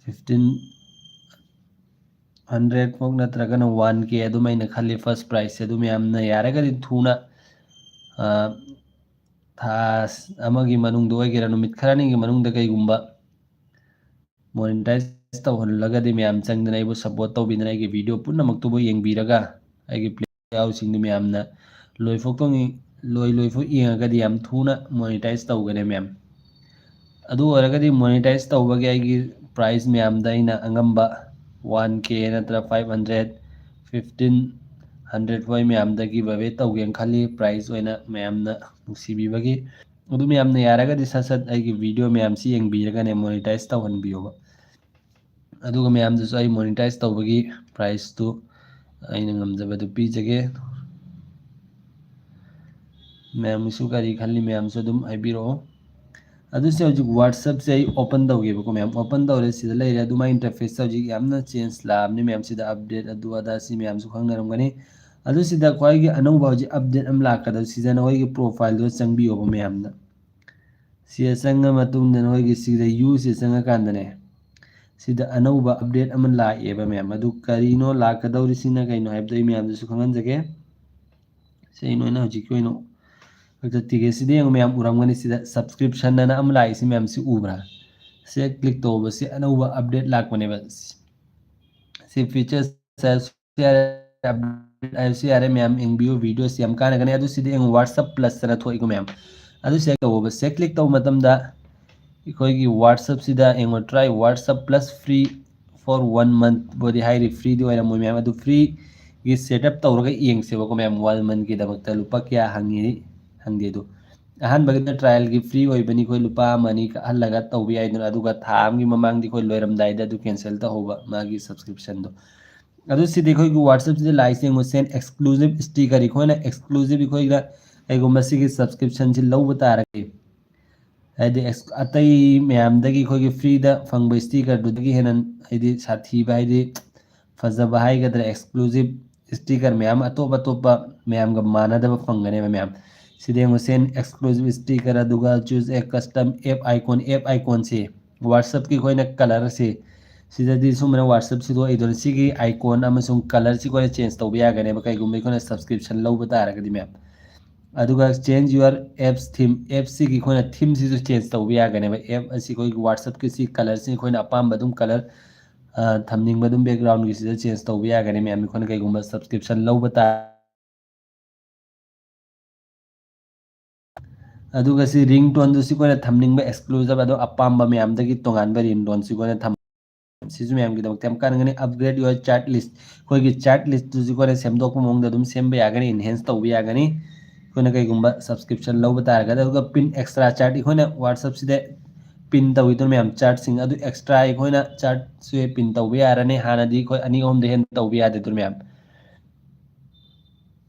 1,500 ꯐꯥꯎ ꯅꯠꯇ꯭ꯔꯒꯅ 1K ꯑꯗꯨꯝ ꯑꯩꯅ ꯈꯜꯂꯤ ꯐꯥꯔꯁ ꯄ꯭ꯔꯥꯏꯖꯁꯦ ꯑꯗꯨꯝ ꯌꯥꯝꯅ ꯌꯥꯔꯒꯗꯤ ꯊꯨꯅ ꯊꯥ ꯑꯃꯒꯤ ꯃꯅꯨꯡꯗ ꯑꯣꯏꯒꯦꯔꯥ ꯅꯨꯃꯤꯠ ꯈꯔꯅꯤꯒꯤ ꯃꯅꯨꯡꯗ ꯀꯩꯒꯨꯝꯕ ꯃꯣꯅꯤꯇꯥꯏꯖ ꯇꯧꯍꯜꯂꯒꯗꯤ ꯃꯌꯥꯝ ꯆꯪꯗꯅ ꯑꯩꯕꯨ ꯁꯞꯄꯣꯔꯠ ꯇꯧꯕꯤꯗꯅ ꯑꯩꯒꯤ ꯚꯤꯗꯤꯑꯣ ꯄꯨꯝꯅꯃꯛꯇꯨꯕꯨ ꯌꯦꯡꯕꯤꯔꯒ ꯑꯩꯒꯤ ꯄ꯭ꯂꯦ ꯌꯥꯎꯁꯤꯡꯗꯨ ꯃꯌꯥꯝꯅ ꯂꯣꯏꯐꯥꯎ ꯌꯦꯡꯉꯒꯗꯤ ꯌꯥꯝ ꯊꯨꯅ ꯃꯣꯅꯤꯇꯥꯏꯖ ꯇꯧꯒꯅꯤ ꯃꯌꯥꯝ ꯑꯗꯨ ꯑꯣꯏꯔꯒꯗꯤ ꯃꯣꯅꯤꯇꯥꯏꯖ ꯇꯧꯕꯒꯤ ꯑꯩꯒꯤ ꯄ꯭ꯔꯥꯏꯁ ꯃꯌꯥꯝꯗ ꯑꯩꯅ ꯑꯉꯝꯕ 1K ꯅꯠꯇ꯭ꯔꯒ 500 1500 ꯐꯥꯎ ꯃꯌꯥꯝꯗꯒꯤ ꯕꯦꯠ ꯇꯧꯒꯦꯅ ꯈꯜꯂꯤ ꯄ꯭ꯔꯥꯏꯁ ꯑꯣꯏꯅ ꯃꯌꯥꯝꯅ ꯅꯨꯡꯁꯤꯕꯤꯕꯒꯤ ꯑꯗꯨ ꯃꯌꯥꯝꯅ ꯌꯥꯔꯒꯗꯤ ꯁꯠ ꯁꯠ ꯑꯩꯒꯤ ꯚꯤꯗꯤꯑꯣ ꯃꯌꯥꯝꯁꯤ ꯌꯦꯡꯕꯤꯔꯒꯅꯦ ꯃꯣꯅꯤꯇꯥꯏꯖ ꯇꯧꯍꯟꯕꯤꯌꯣꯕ ꯑꯗꯨꯒ ꯃꯌꯥꯝꯗꯁꯨ ꯑꯩ ꯃꯣꯅꯤꯇꯥꯏꯖ ꯇꯧꯕꯒꯤ ꯄ꯭ꯔꯥꯏꯁꯇꯨ ꯑꯩꯅ ꯉꯝꯖꯕꯗꯨ ꯄꯤꯖꯒꯦ ꯃꯌꯥꯝꯁꯨ ꯀꯔꯤ ꯈꯜꯂꯤ ꯃꯌꯥꯝꯁꯨ ꯑꯗꯨꯝ ꯍꯥꯏꯕꯤꯔꯛꯑꯣ ꯑꯗꯨꯁꯦ ꯍꯧꯖꯤꯛ ꯋꯥꯠꯁꯑꯞꯁꯦ ꯑꯩ ꯑꯣꯄꯟ ꯇꯧꯒꯦꯕꯀꯣ ꯃꯌꯥꯝ ꯑꯣꯄꯟ ꯇꯧꯔꯦ ꯁꯤꯗ ꯂꯩꯔꯦ ꯑꯗꯨꯃꯥꯏ ꯏꯟꯇꯔꯐꯦꯁꯇ ꯍꯧꯖꯤꯛ ꯌꯥꯝꯅ ꯆꯦꯟꯖ ꯂꯥꯛꯑꯕꯅꯤ ꯃꯌꯥꯝ ꯁꯤꯗ ꯑꯞꯗꯦꯠ ꯑꯗꯨ ꯑꯗꯥ ꯁꯤ ꯃꯌꯥꯝꯁꯨ ꯈꯪꯅꯔꯝꯒꯅꯤ ꯑꯗꯨ ꯁꯤꯗ ꯈ꯭ꯋꯥꯏꯒꯤ ꯑꯅꯧꯕ ꯍꯧꯖꯤꯛ ꯑꯞꯗꯦꯠ ꯑꯃ ꯂꯥꯛꯀꯗꯕ ꯁꯤꯗ ꯅꯈꯣꯏꯒꯤ ꯄ꯭ꯔꯣꯐꯥꯏꯜꯗꯣ ꯆꯪꯕꯤꯌꯣꯕ ꯃꯌꯥꯝꯗ ꯁꯤꯗ ꯆꯪꯉ ꯃꯇꯨꯡꯗ ꯅꯈꯣꯏꯒꯤ ꯁꯤꯗ ꯌꯨꯁꯦ ꯆꯪꯉꯀꯥꯟꯗꯅꯦ ꯁꯤꯗ ꯑꯅꯧꯕ ꯑꯞꯗꯦꯠ ꯑꯃ ꯂꯥꯛꯑꯦꯕ ꯃꯌꯥꯝ ꯑꯗꯨ ꯀꯔꯤꯅꯣ ꯂꯥꯛꯀꯗꯧꯔꯤꯁꯤꯅ ꯀꯩꯅꯣ ꯍꯥꯏꯕꯗꯣ ꯑꯩ ꯃꯌꯥꯝꯗꯁꯨ ꯈꯪꯍꯟꯖꯒꯦ ꯁꯤ ꯑꯩ ꯅꯣꯏꯅ ꯍꯧꯖꯤꯛꯀꯤ ꯑꯣꯏꯅ ꯍꯧꯖꯤꯛꯇꯤꯒꯦ ꯁꯤꯗ ꯌꯦꯡꯉꯣ ꯃꯌꯥꯝ ꯎꯔꯝꯒꯅꯤ ꯁꯤꯗ ꯁꯕꯁꯀ꯭ꯔꯤꯞꯁꯟ ꯑꯅ ꯑꯃ ꯂꯥꯛꯏꯁꯤ ꯃꯌꯥꯝꯁꯤ ꯎꯕ꯭ꯔꯥ ꯁꯤ ꯀ꯭ꯂꯤꯛ ꯇꯧꯕꯁꯤ ꯑꯅꯧꯕ ꯑꯞꯗꯦꯠ ꯂꯥꯛꯄꯅꯦꯕ ꯁꯤ ꯐꯤꯆꯔꯁ ꯍꯥꯏꯕꯁꯤ ꯌꯥꯔꯦ ꯃꯌꯥꯝ ꯌꯦꯡꯕꯤꯌꯨ ꯚꯤꯗꯤꯑꯣꯁꯤ ꯌꯥꯝ ꯀꯥꯟꯅꯒꯅꯤ ꯑꯗꯨ ꯁꯤꯗ ꯌꯦꯡꯉꯣ ꯋꯥꯠꯁꯑꯞ ꯄ꯭ꯂꯁꯇꯅ ꯊꯣꯛꯏꯀꯣ ꯃꯌꯥꯝ ꯑꯗꯨ ꯆꯦꯛ ꯇꯧꯕ ꯆꯦꯛ ꯀ꯭ꯂꯤꯛ ꯇꯧꯕ ꯃꯇꯝꯗ ꯑꯩꯈꯣꯏꯒꯤ ꯋꯥꯠꯁꯑꯞꯁꯤꯗ ꯌꯦꯡꯉꯣ try WhatsApp plus free for 1 month ꯕꯨꯗꯤ ꯍꯥꯏꯔꯤ ꯐ꯭रीꯗꯤ ꯑꯣꯏꯔꯝꯃꯣꯏ ꯃꯌꯥꯝ ꯑꯗꯨ ꯐ꯭रीꯒꯤ ꯁꯦꯠꯑꯞ ꯇꯧꯔꯒ ꯌꯦꯡꯁꯦꯕꯀꯣ ꯃꯌꯥꯝ 1 monthꯒꯤꯗꯃꯛꯇ ꯂꯨꯄꯥ ꯀꯌꯥ ꯍꯪꯉꯦ ꯑꯗꯨ ꯑꯍꯥꯟꯕꯒꯤꯗ ꯇ꯭ꯔꯥꯌꯦꯜꯒꯤ ꯐ꯭री ꯑꯣꯏꯕꯅꯤ ꯑꯩꯈꯣꯏ ꯂꯨꯄꯥ 1 ꯀꯛꯍꯜꯂꯒ ꯇꯧꯕ ꯌꯥꯏꯗꯅ ꯑꯗꯨꯒ ꯊꯥ ꯑꯃꯒꯤ ꯃꯃꯥꯡꯗꯤ ꯑꯩꯈꯣꯏ ꯂꯣꯏꯔꯝꯗꯥꯏꯗ ꯑꯗꯨ ꯀꯦꯟꯁꯦꯜ ꯇꯧꯍꯧꯕ ꯃꯥꯒꯤ ꯁꯕꯁꯀ꯭ꯔꯤꯞꯁꯟꯗꯣ ꯑꯗꯨ ꯁꯤꯗꯤ ꯑꯩꯈꯣꯏꯒꯤ ꯋꯥꯠꯁꯑꯞꯁꯤꯗ ꯂꯥꯛꯏꯁꯦ ꯌꯦꯡꯉꯣ ꯁꯦꯟ ꯑꯦꯛꯁꯀ꯭ꯂꯨꯁꯤቭ ꯁ꯭ꯇꯤꯀꯔ ꯑꯩꯈꯣꯏꯅ ꯑꯦꯛꯁꯀ꯭ꯂꯨꯁꯤቭ ꯑꯩꯈꯣꯏꯒ ꯀꯩꯒꯨꯝꯕ ꯁꯤꯒꯤ ꯁꯕꯁꯀ꯭ꯔꯤꯞꯁꯟꯁꯤ ꯂꯧꯕ ꯇꯥꯔꯒꯗꯤ ꯍꯥꯏꯗꯤ ꯑꯇꯩ ꯃꯌꯥꯝꯗꯒꯤ ꯑꯩꯈꯣꯏꯒꯤ ꯐ꯭रीꯗ ꯐꯪꯕ ꯁ꯭ꯇꯤꯀꯔꯗꯨꯗꯒꯤ ꯍꯦꯟꯅ ꯍꯥꯏꯗꯤ ꯁꯥꯊꯤꯕ ꯍꯥꯏꯗꯤ ꯐꯖꯕ ꯍꯥꯏꯒꯗ꯭ꯔꯥ ꯑꯦꯛꯁꯀ꯭ꯂꯨꯁꯤቭ ꯁ꯭ꯇꯤꯀꯔ ꯃꯌꯥꯝ ꯑꯇꯣꯞꯄ ꯃꯌꯥꯝꯒ ꯃꯥꯟꯅꯗꯕ ꯐꯪꯒꯅꯦꯕ ꯃꯌꯥꯝ ꯁꯤꯗ ꯌꯦꯡꯉꯣ ꯁꯦꯟ ꯑꯦꯛꯁꯀ꯭ꯂꯨꯁꯤቭ ꯁ꯭ꯇꯤꯀꯔ ꯑꯗꯨꯒ ꯆꯨꯁ ꯑꯦ ꯀꯁꯇꯝ ꯑꯦꯞ ꯑꯥꯏꯀꯣꯟꯁꯤ ꯋꯥꯠꯁꯑꯞꯀꯤ ꯑꯩꯈꯣꯏꯅ ꯀꯂꯔꯁꯤ ꯁꯤꯗꯗꯤ ꯁꯨꯝꯕꯅ ꯋꯥꯠꯁꯑꯞ ꯁꯤꯗꯣꯛꯏꯗꯨꯅ ꯁꯤꯒꯤ ꯑꯥꯏꯀꯣꯟ ꯑꯃꯁꯨꯡ ꯀꯂꯔꯁꯤ ꯑꯩꯈꯣꯏꯅ ꯆꯦꯟꯖ ꯇꯧꯕ ꯌꯥꯒꯅꯦꯕ ꯀꯩꯒꯨꯝꯕ ꯑꯩꯈꯣꯏꯅ ꯁꯕꯁꯀ꯭ꯔꯤꯞꯁꯟ ꯂꯧꯕ ꯇꯥꯔꯒꯗꯤ ꯃꯌꯥꯝ ꯑꯗꯨꯒ ꯆꯦꯟꯖ ꯌꯨꯋꯔ ꯑꯦꯞꯁ ꯊꯤꯝ ꯑꯦꯞꯁꯤꯒꯤ ꯑꯩꯈꯣꯏꯅ ꯊꯤꯝꯁꯤꯁꯨ ꯆꯦꯟꯖ ꯇꯧꯕ ꯌꯥꯒꯅꯦꯕ ꯑꯦꯞ ꯑꯁꯤ ꯑꯩꯈꯣꯏꯒꯤ ꯋꯥꯠꯁꯑꯞꯀꯤ ꯁꯤ ꯀꯂꯔꯁꯤ ꯑꯩꯈꯣꯏꯅ ꯑꯄꯥꯝꯕ ꯑꯗꯨꯝ ꯀꯂꯔ ꯊꯝꯅꯤꯡꯕ ꯑꯗꯨꯝ ꯕꯦꯛꯒ꯭ꯔꯥꯎꯟꯒꯤꯁꯤꯗ ꯆꯦꯟꯖ ꯇꯧꯕ ꯌꯥꯒꯅꯤ ꯃꯌꯥꯝ ꯑꯩꯈꯣꯏꯅ ꯀꯩꯒꯨꯝꯕ ꯁꯕꯁꯀ꯭ꯔꯤꯞꯁꯟ ꯂꯧꯕ ꯑꯗꯨꯒ ꯁꯤ ꯔꯤꯡ ꯇꯣꯟꯗꯨꯁꯨ ꯑꯩꯈꯣꯏꯅ ꯊꯝꯅꯤꯡꯕ ꯑꯦꯛꯁꯀ꯭ꯂꯨꯖꯤቭ ꯑꯗꯣ ꯑꯄꯥꯝꯕ ꯃꯌꯥꯝꯗꯒꯤ ꯇꯣꯉꯥꯟꯕ ꯔꯤꯡ ꯇꯣꯟꯁꯤ ꯑꯩꯈꯣꯏꯅ ꯁꯤꯁꯨ ꯃꯌꯥꯝꯒꯤꯗꯃꯛꯇ ꯌꯥꯝ ꯀꯥꯟꯅꯒꯅꯤ ꯑꯞꯒ꯭ꯔꯦꯗ ꯌꯣꯔ ꯆꯥꯔꯠ ꯂꯤꯁ ꯑꯩꯈꯣꯏꯒꯤ ꯆꯥꯔꯠ ꯂꯤꯁꯇꯨꯁꯨ ꯑꯩꯈꯣꯏꯅ ꯁꯦꯝꯗꯣꯛꯄ ꯃꯑꯣꯡꯗ ꯑꯗꯨꯝ ꯁꯦꯝꯕ ꯌꯥꯒꯅꯤ ꯏꯟꯍꯦꯟꯁ ꯇꯧꯕ ꯌꯥꯒꯅꯤ ꯑꯩꯈꯣꯏꯅ ꯀꯩꯒꯨꯝꯕ ꯁꯕꯁꯀ꯭ꯔꯤꯞꯁꯟ ꯂꯧꯕ ꯇꯥꯔꯒꯗꯤ ꯑꯗꯨꯒ ꯄꯤꯟ ꯑꯦꯛꯁꯇ꯭ꯔꯥ ꯆꯥꯔꯠ ꯑꯩꯈꯣꯏꯅ ꯋꯥꯠꯁꯑꯞꯁꯤꯗ ꯄꯤꯟ ꯇꯧꯋꯤꯗꯨꯅ ꯃꯌꯥꯝ ꯆꯥꯔꯠꯁꯤꯡ ꯑꯗꯨ ꯑꯦꯛꯁꯇ꯭ꯔꯥ ꯑꯩꯈꯣꯏꯅ ꯆꯥꯔꯠꯁꯦ ꯄꯤꯟ ꯇꯧꯕ ꯌꯥꯔꯅꯤ ꯍꯥꯟꯅꯗꯤ ꯑꯩꯈꯣꯏ 2-3 ꯍꯦꯟꯅ ꯇꯧꯕ ꯌꯥꯗꯦꯗꯨꯅ ꯃꯌꯥꯝ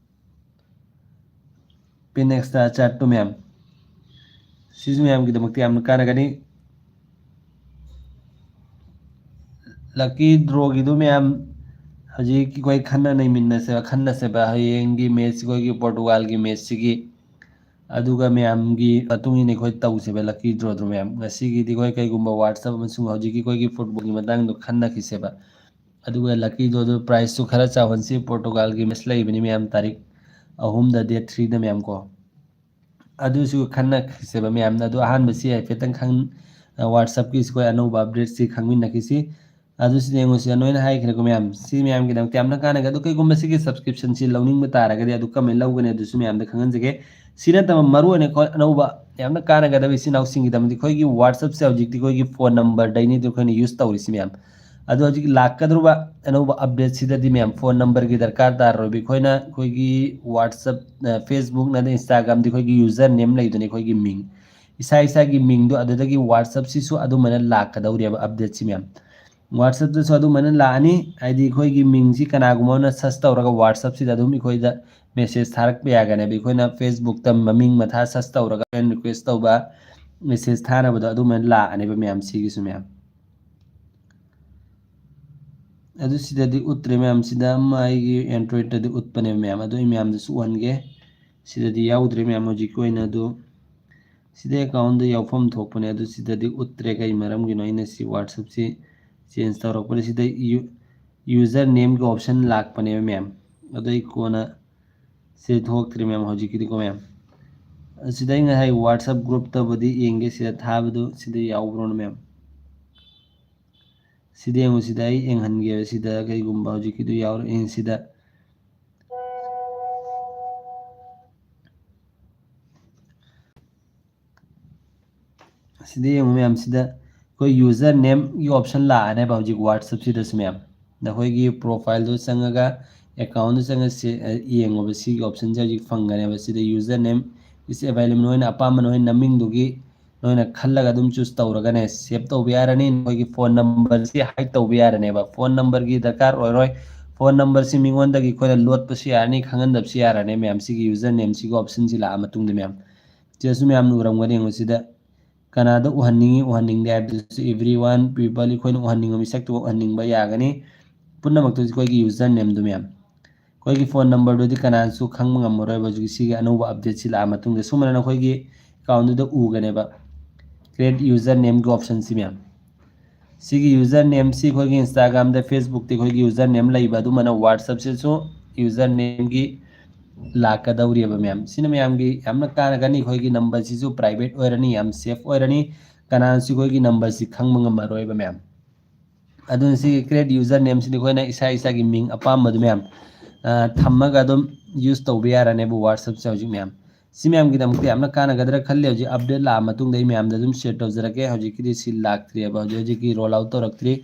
ꯄꯤꯟ ꯑꯦꯛꯁꯇ꯭ꯔꯥ ꯆꯥꯔꯠꯇꯨ ꯃꯌꯥꯝ ꯁꯤꯁꯨ ꯃꯌꯥꯝꯒꯤꯗꯃꯛꯇ ꯌꯥꯝꯅ ꯀꯥꯟꯅꯒꯅꯤ ꯂꯛꯀꯤ ꯗ꯭ꯔꯣꯒꯤꯗꯨ ꯃꯌꯥꯝ ꯍꯧꯖꯤꯛ ꯑꯩꯈꯣꯏ ꯈꯟꯅꯁꯦꯕ ꯍꯌꯦꯡꯒꯤ ꯃꯦꯠꯆ ꯑꯩꯈꯣꯏꯒꯤ ꯄꯣꯔꯇꯨꯒꯥꯜꯒꯤ ꯃꯦꯠꯆꯁꯤꯒꯤ ꯑꯗꯨꯒ ꯃꯌꯥꯝꯒꯤ ꯃꯇꯨꯡ ꯏꯟꯅ ꯑꯩꯈꯣꯏ ꯇꯧꯁꯦꯕ ꯂꯛꯀꯤ ꯗ꯭ꯔꯣꯗꯨ ꯃꯌꯥꯝ ꯉꯁꯤꯒꯤꯗꯤ ꯑꯩꯈꯣꯏ ꯀꯩꯒꯨꯝꯕ ꯋꯥꯠꯁꯑꯞ ꯑꯃꯁꯨꯡ ꯍꯧꯖꯤꯛꯀꯤ ꯑꯩꯈꯣꯏꯒꯤ ꯐꯨꯠꯕꯣꯜꯒꯤ ꯃꯇꯥꯡꯗꯣ ꯈꯟꯅꯈꯤꯁꯦꯕ ꯑꯗꯨꯒ ꯂꯛꯀꯤ ꯗ꯭ꯔꯣꯗꯨ ꯄ꯭ꯔꯥꯏꯖꯁꯨ ꯈꯔ ꯆꯥꯎꯍꯟꯁꯤ ꯄꯣꯔꯇꯨꯒꯥꯜꯒꯤ ꯃꯦꯠꯆ ꯂꯩꯕꯅꯤ ꯃꯌꯥꯝ ꯇꯥꯔꯤꯛ 3ꯗ ꯗꯦꯠ 3ꯗ ꯃꯌꯥꯝ ꯀꯣ ꯑꯗꯨꯁꯨ ꯈꯟꯅꯈꯤꯁꯦꯕ ꯃꯌꯥꯝꯅ ꯑꯗꯨ ꯑꯍꯥꯟꯕꯁꯤ ꯍꯥꯏꯐꯦꯠꯇꯪ ꯋꯥꯠꯁꯑꯞꯀꯤꯁꯤ ꯑꯩꯈꯣꯏ ꯑꯅꯧꯕ ꯑꯞꯗꯦꯠꯁꯤ ꯈꯪꯃꯤꯟꯅꯈꯤꯁꯤ ꯑꯗꯨ ꯁꯤꯗ ꯌꯦꯡꯉꯨ ꯁꯤꯗ ꯅꯣꯏꯅ ꯍꯥꯏꯈ꯭ꯔꯦꯀꯣ ꯃꯌꯥꯝ ꯁꯤ ꯃꯌꯥꯝꯒꯤꯗꯃꯛꯇ ꯌꯥꯝꯅ ꯀꯥꯟꯅꯒꯅꯤ ꯑꯗꯨ ꯀꯩꯒꯨꯝꯕ ꯁꯤꯒꯤ ꯁꯕꯁꯀ꯭ꯔꯤꯞꯁꯟꯁꯤ ꯂꯧꯅꯤꯡꯕ ꯇꯥꯔꯒꯗꯤ ꯑꯗꯨ ꯀꯃꯥꯏꯅ ꯂꯧꯒꯅꯤ ꯑꯗꯨꯁꯨ ꯃꯌꯥꯝꯗ ꯈꯪꯍꯟꯖꯒꯦ ꯁꯤ ꯅꯠꯇꯕ ꯃꯔꯨꯑꯣꯏꯅ ꯑꯩꯈꯣꯏ ꯑꯅꯧꯕ ꯌꯥꯝꯅ ꯀꯥꯟꯅꯒꯗꯕ ꯏꯆꯤꯟ ꯏꯅꯥꯎꯁꯤꯡꯒꯤꯗꯃꯛꯇꯤ ꯑꯩꯈꯣꯏꯒꯤ ꯋꯥꯠꯁꯑꯞꯁꯦ ꯍꯧꯖꯤꯛꯇꯤ ꯑꯩꯈꯣꯏꯒꯤ ꯐꯣꯟ ꯅꯝꯕꯔꯗꯩꯅꯤꯗꯤ ꯑꯩꯈꯣꯏꯅ ꯌꯨꯁ ꯇꯧꯔꯤꯁꯤ ꯃꯌꯥꯝ ꯑꯗꯣ ꯍꯧꯖꯤꯛ ꯂꯥꯛꯀꯗꯧꯔꯤꯕ ꯑꯅꯧꯕ ꯑꯞꯗꯦꯠꯁꯤꯗꯗꯤ ꯃꯌꯥꯝ ꯐꯣꯟ ꯅꯝꯕꯔꯒꯤ ꯗꯔꯀꯥꯔ ꯇꯥꯔꯔꯣꯏꯕ ꯑꯩꯈꯣꯏꯅ ꯑꯩꯈꯣꯏꯒꯤ ꯋꯥꯠꯁꯑꯞ ꯐꯦꯁꯕꯨꯛ ꯅꯠꯇ꯭ꯔꯒ ꯏꯟꯁꯇꯥꯒ꯭ꯔꯥꯝꯗꯤ ꯑꯩꯈꯣꯏꯒꯤ ꯌꯨꯖꯔ ꯅꯦꯝ ꯂꯩꯗꯨꯅꯤ ꯑꯩꯈꯣꯏꯒꯤ ꯃꯤꯡ ꯏꯁꯥꯒꯤ ꯃꯤꯡꯗꯣ ꯑꯗꯨꯗꯒꯤ ꯋꯥꯠꯁꯑꯞꯁꯤꯁꯨ ꯑꯗꯨꯃꯥꯏꯅ ꯂꯥꯛꯀꯗꯧꯔꯦꯕ ꯑꯞꯗꯦꯠꯁꯤ ꯃꯌꯥꯝ ꯋꯥꯠꯁꯑꯞꯇꯁꯨ ꯑꯗꯨꯃꯥꯏꯅ ꯂꯥꯛꯑꯅꯤ ꯍꯥꯏꯗꯤ ꯑꯩꯈꯣꯏꯒꯤ ꯃꯤꯡꯁꯤ ꯀꯅꯥꯒꯨꯝꯕ ꯑꯃꯅ ꯁꯔꯆ ꯇꯧꯔꯒ ꯋꯥꯠꯁꯑꯞꯁꯤꯗ ꯑꯗꯨꯝ ꯑꯩꯈꯣꯏꯗ ꯃꯦꯁꯦꯖ ꯊꯥꯔꯛꯄ ꯌꯥꯒꯅꯦꯕ ꯑꯩꯈꯣꯏꯅ ꯐꯦꯁꯕꯨꯛꯇ ꯃꯃꯤꯡ ꯃꯊꯥ ꯁꯔꯆ ꯇꯧꯔꯒ ꯐ꯭ꯔꯦꯟ ꯔꯤꯀ꯭ꯋꯦꯁ ꯇꯧꯕ ꯃꯦꯁꯦꯖ ꯊꯥꯅꯕꯗꯣ ꯑꯗꯨꯃꯥꯏꯅ ꯂꯥꯛꯑꯅꯦꯕ ꯃꯌꯥꯝ ꯁꯤꯒꯤꯁꯨ ꯃꯌꯥꯝ ꯑꯗꯨ ꯁꯤꯗꯗꯤ ꯎꯠꯇ꯭ꯔꯦ ꯃꯌꯥꯝ ꯁꯤꯗ ꯑꯃ ꯑꯩꯒꯤ ꯑꯦꯟꯗ꯭ꯔꯣꯏꯗꯇꯗꯤ ꯎꯠꯄꯅꯦꯕ ꯃꯌꯥꯝ ꯑꯗꯨ ꯑꯩ ꯃꯌꯥꯝꯗꯁꯨ ꯎꯍꯟꯒꯦ ꯁꯤꯗꯗꯤ ꯌꯥꯎꯗ꯭ꯔꯦ ꯃꯌꯥꯝ ꯍꯧꯖꯤꯛꯀꯤ ꯑꯣꯏꯅ ꯑꯗꯨ ꯁꯤꯗ ꯑꯦꯀꯥꯎꯟꯗ ꯌꯥꯎꯐꯝ ꯊꯣꯛꯄꯅꯦ ꯑꯗꯨ ꯁꯤꯗꯗꯤ ꯎꯠꯇ꯭ꯔꯦ ꯀꯩ ꯃꯔꯝꯒꯤꯅꯣ ꯑꯩꯅ ꯁꯤ ꯋꯥꯠꯁꯑꯞꯁꯤ ꯆꯦꯟꯖ ꯇꯧꯔꯛꯄꯅꯦ ꯁꯤꯗ ꯌꯨꯖꯔ ꯅꯦꯝꯒꯤ ꯑꯣꯞꯁꯟ ꯂꯥꯛꯄꯅꯦꯕ ꯃꯌꯥꯝ ꯑꯗꯨ ꯑꯩ ꯀꯣꯟꯅ ꯁꯤ ꯊꯣꯛꯇ꯭ꯔꯦ ꯃꯌꯥꯝ ꯍꯧꯖꯤꯛꯀꯤꯗꯤꯀꯣ ꯃꯌꯥꯝ ꯁꯤꯗ ꯑꯩ ꯉꯁꯥꯏ ꯋꯥꯠꯁꯑꯞ ꯒ꯭ꯔꯨꯞꯇꯕꯨꯗꯤ ꯌꯦꯡꯒꯦ ꯁꯤꯗ ꯊꯥꯕꯗꯨ ꯁꯤꯗ ꯌꯥꯎꯕ꯭ꯔꯣꯅ ꯃꯌꯥꯝ ꯁꯤꯗ ꯌꯦꯡꯉꯨ ꯁꯤꯗ ꯑꯩ ꯌꯦꯡꯍꯟꯒꯦ ꯁꯤꯗ ꯀꯩꯒꯨꯝꯕ ꯍꯧꯖꯤꯛꯀꯤꯗꯨ ꯌꯥꯎꯔꯛꯑꯦ ꯁꯤꯗ ꯁꯤꯗ ꯌꯦꯡꯉꯨ ꯃꯌꯥꯝ ꯁꯤꯗ ꯑꯩꯈꯣꯏ ꯌꯨꯖꯔ ꯅꯦꯝꯒꯤ ꯑꯣꯞꯁꯟ ꯂꯥꯛꯑꯅꯦꯕ ꯍꯧꯖꯤꯛ ꯋꯥꯠꯁꯑꯦꯞꯁꯤꯗꯁꯨ ꯃꯌꯥꯝ ꯑꯩꯈꯣꯏꯒꯤ ꯄ꯭ꯔꯣꯐꯥꯏꯜꯗꯨ ꯆꯪꯉꯒ ꯑꯦꯀꯥꯎꯟꯗꯨ ꯆꯪꯉ ꯌꯦꯡꯉꯨꯕ ꯁꯤꯒꯤ ꯑꯣꯞꯁꯟꯁꯦ ꯍꯧꯖꯤꯛ ꯐꯪꯒꯅꯦꯕ ꯁꯤꯗ ꯌꯨꯖꯔ ꯅꯦꯝ ꯏꯁ ꯑꯦꯕꯥꯏꯂꯦꯕꯜ ꯅꯣꯏꯅ ꯑꯄꯥꯝꯕ ꯅꯣꯏ ꯅꯃꯤꯡꯗꯨꯒꯤ ꯅꯣꯏꯅ ꯈꯜꯂꯒ ꯑꯗꯨꯝ ꯆꯨꯁ ꯇꯧꯔꯒꯅꯦ ꯁꯦꯞ ꯇꯧꯕ ꯌꯥꯔꯅꯤ ꯅꯣꯏꯒꯤ ꯐꯣꯟ ꯅꯝꯕꯔꯁꯤ ꯍꯥꯏꯠ ꯇꯧꯕ ꯌꯥꯔꯅꯦꯕ ꯐꯣꯟ ꯅꯝꯕꯔꯒꯤ ꯗꯔꯀꯥꯔ ꯑꯣꯏꯔꯣꯏ ꯐꯣꯟ ꯅꯝꯕꯔꯁꯤ ꯃꯤꯉꯣꯟꯗꯒꯤ ꯑꯩꯈꯣꯏꯅ ꯂꯣꯠꯄꯁꯨ ꯌꯥꯔꯅꯤ ꯈꯪꯍꯟꯗꯕꯁꯨ ꯌꯥꯔꯅꯤ ꯃꯌꯥꯝ ꯁꯤꯒꯤ ꯌꯨꯖꯔ ꯅꯦꯝꯁꯤꯒꯤ ꯑꯣꯞꯁꯟꯁꯤ ꯂꯥꯛꯑ ꯃꯇꯨꯡꯗ ꯃꯌꯥꯝ ꯁꯤꯗꯁꯨ ꯃꯌꯥꯝꯅ ꯎꯔꯝꯒꯅꯤ ꯌꯦꯡꯉꯨ ꯁꯤꯗ ꯀꯅꯥꯗ ꯎꯍꯟꯅꯤꯡꯉꯤ ꯎꯍꯟꯅꯤꯡꯗꯦ ꯍꯥꯏꯕꯗꯨꯁꯨ ꯏꯚ꯭ꯔꯤ ꯋꯥꯟ ꯄꯤꯄꯜ ꯑꯩꯈꯣꯏꯅ ꯎꯍꯟꯅꯤꯡꯕ ꯃꯤꯁꯛꯇꯨ ꯎꯍꯟꯅꯤꯡꯕ ꯌꯥꯒꯅꯤ ꯄꯨꯝꯅꯃꯛꯇꯨ ꯑꯩꯈꯣꯏꯒꯤ ꯌꯨꯖꯔ ꯅꯦꯝꯗꯨ ꯃꯌꯥꯝ ꯑꯩꯈꯣꯏꯒꯤ ꯐꯣꯟ ꯅꯝꯕꯔꯗꯨꯗꯤ ꯀꯅꯥꯁꯨ ꯈꯪꯕ ꯉꯝꯃꯔꯣꯏꯕ ꯍꯧꯖꯤꯛ ꯁꯤꯒꯤ ꯑꯅꯧꯕ ꯑꯞꯗꯦꯠꯁꯤ ꯂꯥꯛꯑ ꯃꯇꯨꯡꯗ ꯁꯨꯃꯥꯏꯅ ꯑꯩꯈꯣꯏꯒꯤ ꯑꯦꯀꯥꯎꯟꯗꯨꯗ ꯎꯒꯅꯦꯕ ꯀ꯭ꯔꯤꯌꯦꯠ ꯌꯨꯖꯔ ꯅꯦꯝꯒꯤ ꯑꯣꯞꯁꯟꯁꯤ ꯃꯌꯥꯝ ꯁꯤꯒꯤ ꯌꯨꯖꯔ ꯅꯦꯝꯁꯤ ꯑꯩꯈꯣꯏꯒꯤ ꯏꯟꯁꯇꯥꯒ꯭ꯔꯥꯝꯗ ꯐꯦꯁꯕꯨꯛꯇ ꯑꯩꯈꯣꯏꯒꯤ ꯌꯨꯖꯔ ꯅꯦꯝ ꯂꯩꯕ ꯑꯗꯨꯃꯥꯏꯅ ꯋꯥꯠꯁꯑꯦꯞꯁꯤꯁꯨ ꯌꯨꯖꯔ ꯅꯦꯝꯒꯤ ꯂꯥꯛꯀꯗꯧꯔꯤꯕ ꯃꯌꯥꯝ ꯁꯤꯅ ꯃꯌꯥꯝꯒꯤ ꯌꯥꯝꯅ ꯀꯥꯟꯅꯒꯅꯤ ꯑꯩꯈꯣꯏꯒꯤ ꯅꯝꯕꯔꯁꯤꯁꯨ ꯄ꯭ꯔꯥꯏꯚꯦꯠ ꯑꯣꯏꯔꯅꯤ ꯌꯥꯝ ꯁꯦꯐ ꯑꯣꯏꯔꯅꯤ ꯀꯅꯥꯅꯁꯨ ꯑꯩꯈꯣꯏꯒꯤ ꯅꯝꯕꯔꯁꯤ ꯈꯪꯕ ꯉꯝꯃꯔꯣꯏꯕ ꯃꯌꯥꯝ ꯑꯗꯨꯅ ꯁꯤꯒꯤ ꯀ꯭ꯔꯤꯌꯦꯠ ꯌꯨꯖꯔ ꯅꯦꯝꯁꯤꯗꯤ ꯑꯩꯈꯣꯏꯅ ꯏꯁꯥ ꯏꯁꯥꯒꯤ ꯃꯤꯡ ꯑꯄꯥꯝꯕꯗꯨ ꯃꯌꯥꯝ ꯊꯝꯃꯒ ꯑꯗꯨꯝ ꯌꯨꯁ ꯇꯧꯕ ꯌꯥꯔꯅꯦꯕ ꯋꯥꯠꯁꯑꯦꯞꯁꯦ ꯍꯧꯖꯤꯛ ꯃꯌꯥꯝ ꯁꯤ ꯃꯌꯥꯝꯒꯤꯗꯃꯛꯇ ꯌꯥꯝꯅ ꯀꯥꯟꯅꯒꯗ꯭ꯔꯥ ꯈꯜꯂꯤ ꯍꯧꯖꯤꯛ ꯑꯞꯗꯦꯠ ꯂꯥꯛꯑ ꯃꯇꯨꯡꯗ ꯑꯩ ꯃꯌꯥꯝꯗ ꯑꯗꯨꯝ ꯁꯦꯌꯔ ꯇꯧꯖꯔꯛꯀꯦ ꯍꯧꯖꯤꯛꯀꯤꯗꯤ ꯁꯤ ꯂꯥꯛꯇ꯭ꯔꯤꯑꯕ ꯍꯧꯖꯤꯛꯀꯤ ꯔꯣꯜ ꯑꯥꯎꯠ ꯇꯧꯔꯛꯇ꯭ꯔꯤ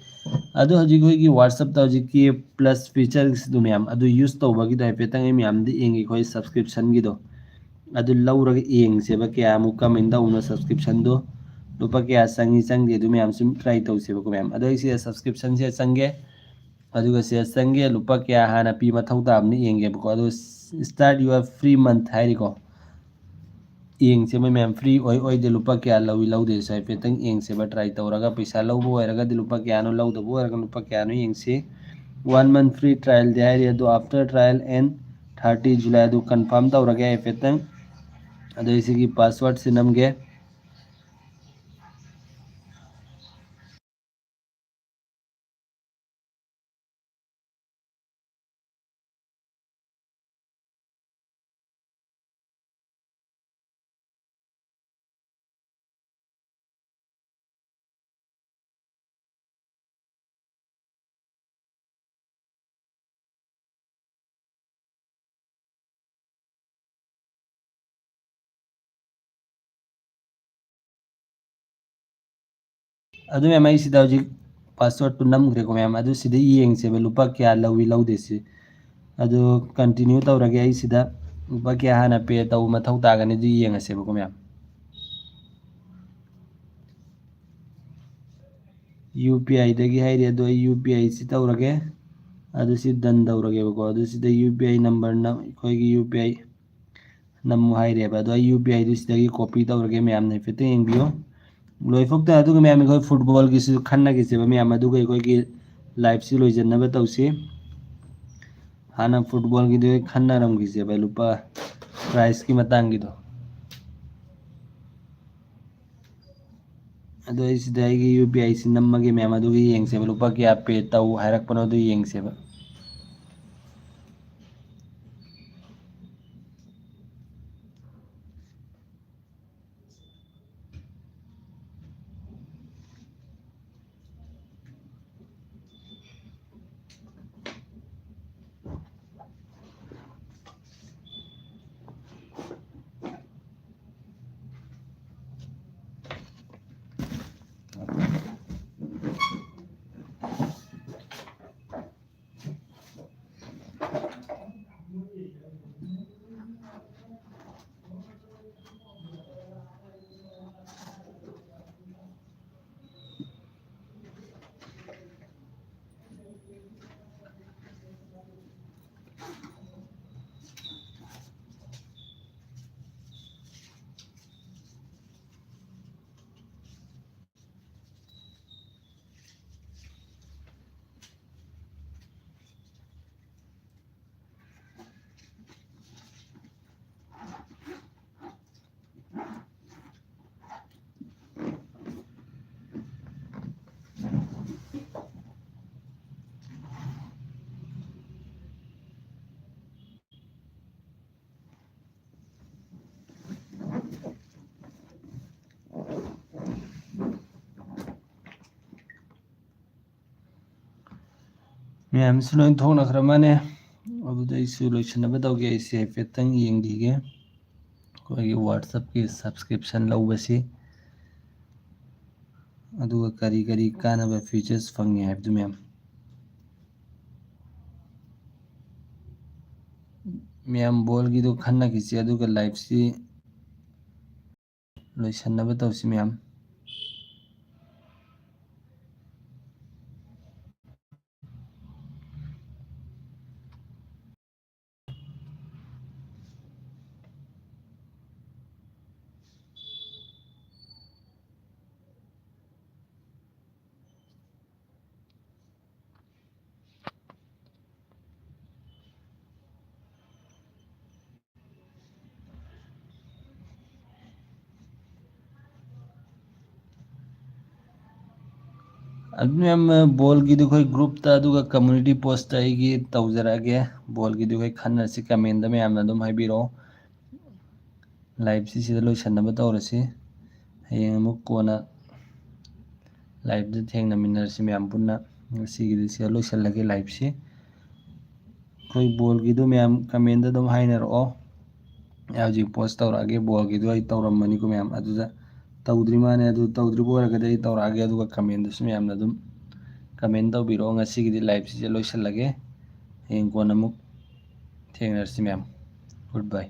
ꯑꯗꯣ ꯍꯧꯖꯤꯛ ꯑꯩꯈꯣꯏꯒꯤ ꯋꯥꯠꯁꯑꯦꯞꯇ ꯍꯧꯖꯤꯛꯀꯤ ꯄ꯭ꯂꯁ ꯐꯤꯆꯔꯁꯗꯨ ꯃꯌꯥꯝ ꯑꯗꯨ ꯌꯨꯁ ꯇꯧꯕꯒꯤꯗꯣ ꯍꯥꯏꯐꯦꯠꯇꯪ ꯑꯩ ꯃꯌꯥꯝꯗ ꯌꯦꯡꯉꯤ ꯑꯩꯈꯣꯏ ꯁꯕꯁꯀ꯭ꯔꯤꯞꯁꯟꯒꯤꯗꯣ ꯑꯗꯨ ꯂꯧꯔꯒ ꯌꯦꯡꯁꯦꯕ ꯀꯌꯥꯃꯨꯛ ꯀꯃꯥꯏꯅ ꯇꯧꯕꯅꯣ ꯁꯕꯁꯀ꯭ꯔꯤꯞꯁꯟꯗꯣ ꯂꯨꯄꯥ ꯀꯌꯥ ꯆꯪꯉꯤ ꯆꯪꯗꯦ ꯑꯗꯨ ꯃꯌꯥꯝ ꯁꯨꯝ ꯇ꯭ꯔꯥꯏ ꯇꯧꯁꯦꯕꯀꯣ ꯃꯌꯥꯝ ꯑꯗꯣ ꯑꯩ ꯁꯤꯗ ꯁꯕꯁꯀ꯭ꯔꯤꯞꯁꯟꯁꯦ ꯆꯪꯒꯦ ꯑꯗꯨꯒ ꯁꯤꯗ ꯆꯪꯒꯦ ꯂꯨꯄꯥ ꯀꯌꯥ ꯍꯥꯟꯅ ꯄꯤ ꯃꯊꯧ ꯇꯥꯕꯅ ꯌꯦꯡꯒꯦꯕꯀꯣ ꯑꯗꯨ ꯁ꯭ꯇꯥꯔꯠ ꯌꯨꯑꯔ ꯐ꯭ꯔꯤ ꯃꯟꯊ ꯍꯥꯏꯔꯤꯀꯣ ꯌꯦꯡꯁꯦꯕ ꯃꯌꯥꯝ ꯐ꯭ꯔꯤ ꯑꯣꯏꯗꯦ ꯂꯨꯄꯥ ꯀꯌꯥ ꯂꯧꯏ ꯂꯧꯗꯦꯁꯨ ꯍꯥꯏꯐꯦꯠꯇꯪ ꯌꯦꯡꯁꯦꯕ ꯇ꯭ꯔꯥꯏ ꯇꯧꯔꯒ ꯄꯩꯁꯥ ꯂꯧꯕ ꯑꯣꯏꯔꯒꯗꯤ ꯂꯨꯄꯥ ꯀꯌꯥꯅꯣ ꯂꯧꯗꯕ ꯑꯣꯏꯔꯒ ꯂꯨꯄꯥ ꯀꯌꯥꯅꯣ ꯌꯦꯡꯁꯤ 1 month free trial ꯗꯤ ꯍꯥꯏꯔꯤ ꯑꯗꯣ ꯑꯥꯐꯇꯔ ꯇ꯭ꯔꯥꯏꯜ ꯑꯦꯟ 30 July ꯑꯗꯨ ꯀꯟꯐꯥꯔꯝ ꯇꯧꯔꯒꯦ ꯍꯥꯏꯐꯦꯠꯇꯪ ꯑꯗꯣ ꯁꯤꯒꯤ ꯄꯥꯁꯋꯥꯔꯗꯁꯤ ꯅꯝꯒꯦ ꯑꯗꯨ ꯃꯌꯥꯝ ꯑꯩ ꯁꯤꯗ ꯍꯧꯖꯤꯛ ꯄꯥꯁꯋꯥꯔꯗꯇꯨ ꯅꯝꯈ꯭ꯔꯦꯀꯣ ꯃꯌꯥꯝ ꯑꯗꯨ ꯁꯤꯗ ꯌꯦꯡꯁꯦꯕ ꯂꯨꯄꯥ ꯀꯌꯥ ꯂꯧꯏ ꯂꯧꯗꯦꯁꯤ ꯑꯗꯨ ꯀꯟꯇꯤꯅ꯭ꯌꯨ ꯇꯧꯔꯒꯦ ꯑꯩ ꯁꯤꯗ ꯂꯨꯄꯥ ꯀꯌꯥ ꯍꯥꯟꯅ ꯄꯦ ꯇꯧꯕ ꯃꯊꯧ ꯇꯥꯒꯅꯤ ꯑꯗꯨ ꯌꯦꯡꯉꯁꯦꯕꯀꯣ ꯃꯌꯥꯝ ꯌꯨ ꯄꯤ ꯑꯥꯏꯗꯒꯤ ꯍꯥꯏꯔꯤ ꯑꯗꯣ ꯑꯩ ꯌꯨ ꯄꯤ ꯑꯥꯏꯁꯤ ꯇꯧꯔꯒꯦ ꯑꯗꯨ ꯁꯤ ꯗꯟ ꯇꯧꯔꯒꯦꯕꯀꯣ ꯑꯗꯨ ꯁꯤꯗ ꯌꯨ ꯄꯤ ꯑꯥꯏ ꯅꯝꯕꯔꯅ ꯑꯩꯈꯣꯏꯒꯤ ꯌꯨ ꯄꯤ ꯑꯥꯏ ꯅꯝꯃꯨ ꯍꯥꯏꯔꯦꯕ ꯑꯗꯣ ꯑꯩ ꯌꯨ ꯄꯤ ꯑꯥꯏꯗꯨ ꯁꯤꯗꯒꯤ ꯀꯣꯄꯤ ꯇꯧꯔꯒꯦ ꯃꯌꯥꯝꯅ ꯍꯥꯏꯐꯦꯠꯇꯪ ꯌꯦꯡꯕꯤꯌꯨ ꯂꯣꯏꯐꯧꯇ ꯑꯗꯨꯒ ꯃꯌꯥꯝ ꯑꯩꯈꯣꯏ ꯐꯨꯠꯕꯣꯜꯒꯤꯁꯨ ꯈꯟꯅꯈꯤꯁꯦꯕ ꯃꯌꯥꯝ ꯑꯗꯨꯒ ꯑꯩꯈꯣꯏꯒꯤ ꯂꯥꯏꯐꯁꯤ ꯂꯣꯏꯁꯤꯟꯅꯕ ꯇꯧꯁꯤ ꯍꯥꯟꯅ ꯐꯨꯠꯕꯣꯜꯒꯤꯗꯨ ꯈꯟꯅꯔꯝꯈꯤꯁꯦꯕ ꯂꯨꯄꯥ ꯄ꯭ꯔꯥꯏꯁꯀꯤ ꯃꯇꯥꯡꯒꯤꯗꯣ ꯑꯗꯣ ꯑꯩ ꯁꯤꯗ ꯑꯩꯒꯤ ꯌꯨ ꯄꯤ ꯑꯥꯏꯁꯤ ꯅꯝꯃꯒꯦ ꯃꯌꯥꯝ ꯑꯗꯨꯒꯤ ꯌꯦꯡꯁꯦꯕ ꯂꯨꯄꯥ ꯀꯌꯥ ꯄꯦ ꯇꯧ ꯍꯥꯏꯔꯛꯄꯅꯣ ꯑꯗꯨ ꯌꯦꯡꯁꯦꯕ ꯃꯌꯥꯝꯁꯨ ꯂꯣꯏ ꯊꯣꯛꯅꯈ꯭ꯔ ꯃꯥꯅꯦ ꯑꯗꯨꯗ ꯑꯩꯁꯨ ꯂꯣꯏꯁꯤꯟꯅꯕ ꯇꯧꯒꯦ ꯑꯩꯁꯦ ꯍꯥꯏꯐꯦꯠꯇꯪ ꯌꯦꯡꯈꯤꯒꯦ ꯑꯩꯈꯣꯏꯒꯤ ꯋꯥꯠꯁꯑꯞꯀꯤ ꯁꯕꯁꯀ꯭ꯔꯤꯞꯁꯟ ꯂꯧꯕꯁꯤ ꯑꯗꯨꯒ ꯀꯔꯤ ꯀꯔꯤ ꯀꯥꯟꯅꯕ ꯐꯤꯆꯔꯁ ꯐꯪꯉꯤ ꯍꯥꯏꯕꯗꯨ ꯃꯌꯥꯝ ꯕꯣꯜꯒꯤꯗꯣ ꯈꯟꯅꯈꯤꯁꯤ ꯑꯗꯨꯒ ꯂꯥꯏꯐꯁꯤ ꯂꯣꯏꯁꯟꯅꯕ ꯇꯧꯁꯤ ꯃꯌꯥꯝ ꯑꯗꯨ ꯃꯌꯥꯝ ꯕꯣꯜꯒꯤꯗꯨ ꯑꯩꯈꯣꯏ ꯒ꯭ꯔꯨꯞꯇ ꯑꯗꯨꯒ ꯀꯝꯃꯨꯅꯤꯇꯤ ꯄꯣꯁꯇ ꯑꯩꯒꯤ ꯇꯧꯖꯔꯛꯑꯒꯦ ꯕꯣꯜꯒꯤꯗꯨ ꯑꯩꯈꯣꯏ ꯈꯟꯅꯔꯁꯤ ꯀꯃꯦꯟꯗ ꯃꯌꯥꯝꯅ ꯑꯗꯨꯝ ꯍꯥꯏꯕꯤꯔꯛꯑꯣ ꯂꯥꯏꯚꯁꯤ ꯁꯤꯗ ꯂꯣꯏꯁꯟꯅꯕ ꯇꯧꯔꯁꯤ ꯍꯌꯦꯡ ꯑꯃꯨꯛ ꯀꯣꯟꯅ ꯂꯥꯏꯚꯇ ꯊꯦꯡꯅꯃꯤꯟꯅꯔꯁꯤ ꯃꯌꯥꯝ ꯄꯨꯟꯅ ꯉꯁꯤꯒꯤꯗꯤ ꯁꯤꯗ ꯂꯣꯏꯁꯤꯜꯂꯒꯦ ꯂꯥꯏꯚꯁꯤ ꯑꯩꯈꯣꯏ ꯕꯣꯜꯒꯤꯗꯨ ꯃꯌꯥꯝ ꯀꯃꯦꯟꯗ ꯑꯗꯨꯝ ꯍꯥꯏꯅꯔꯛꯑꯣ ꯑꯩ ꯍꯧꯖꯤꯛ ꯄꯣꯁ ꯇꯧꯔꯛꯑꯒꯦ ꯕꯣꯜꯒꯤꯗꯨ ꯑꯩ ꯇꯧꯔꯝꯕꯅꯤꯀꯣ ꯃꯌꯥꯝ ꯑꯗꯨꯗ ꯇꯧꯗ꯭ꯔꯤ ꯃꯥꯅꯦ ꯑꯗꯨ ꯇꯧꯗ꯭ꯔꯤꯕ ꯑꯣꯏꯔꯒꯗꯤ ꯑꯩ ꯇꯧꯔꯛꯑꯒꯦ ꯑꯗꯨꯒ ꯀꯃꯦꯟꯗꯁꯨ ꯃꯌꯥꯝꯅ ꯑꯗꯨꯝ ꯀꯃꯦꯟ ꯇꯧꯕꯤꯔꯛꯑꯣ ꯉꯁꯤꯒꯤꯗꯤ ꯂꯥꯏꯚꯁꯤꯁꯦ ꯂꯣꯏꯁꯤꯜꯂꯒꯦ ꯍꯌꯦꯡ ꯀꯣꯟꯅ ꯑꯃꯨꯛ ꯊꯦꯡꯅꯔꯁꯤ ꯃꯌꯥꯝ ꯒꯨꯗ ꯕꯥꯏ